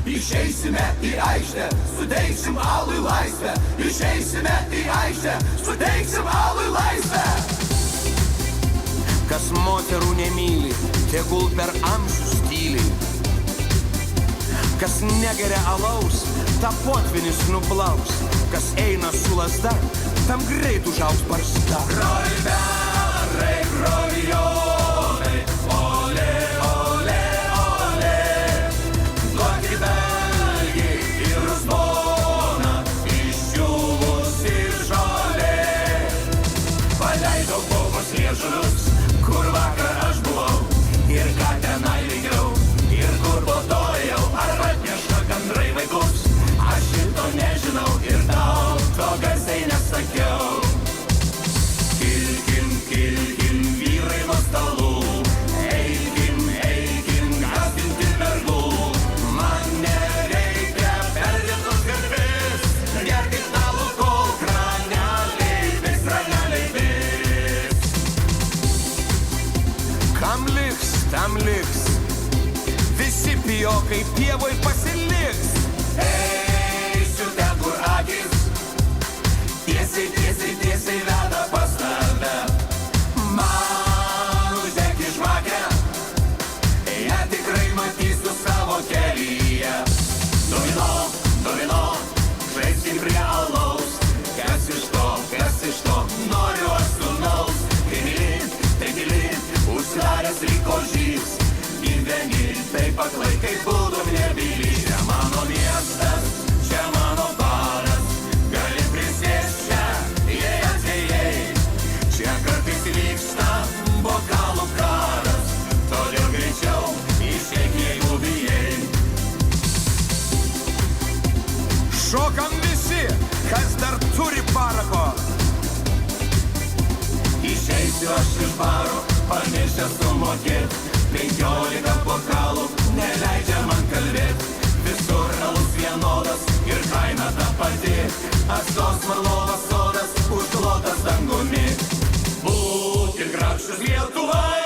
Išeisime į aikštę, suteiksim alui laisvę. Išeisime į aikštę, suteiksim alui laisvę. Kas moterų nemyli, tegul per amžius tyli. Kas negeria alaus, tą potvinis nuplaus. Kas eina su lazda, tam greit užaugs barzda. Rolberai, rovijonai, ole, ole, ole. Duokit dalgį ir uzboną, išdžiūvusi žolė. Paleidau bobos liežuvius, kur vakar aš buvau, ir ką tenai veikiau, ir kur bodojau, ar atneša gandrai vaikus. Aš šito nežinau ir daug to garsiai nesakiau. Kilkim, kilkim, vyrai nuo stalų, eikim, eikim, gąsdinti mergų. Man nereikia perdėtos garbės, gerkit alų, kol kraneliai vis, kraneliai vis. Kam liks, tam liks. Visi pijokai pievoj pasiliks. Eisiu ten, kur akis tiesiai, tiesiai, tiesiai veda pas tave. Man uždegti žvakę, ją tikrai matysiu savo kelyje. Domino, domino, žaiskim prie alaus. Kas iš to, noriu aš sūnaus. Tai myli, užsidaręs liko žys. Gyveni taip aklai, kaip būtum nebyli. Čia mano miestas, čia mano baras. Gali prisėst čia, jei atėjai. Čia kartais vyksta bokalų karas. Todėl greičiau išeik, jeigu bijai. Šokam visi, kas dar turi parako. Išeisiu aš iš baro, pamiršęs sumokėt. 15 bokalų neleidžia man kalbėt. Visur alus vienodas ir kaina ta pati. Astos Marlovas sodas užklotas dangumi. Būkit grakštus Lietuva.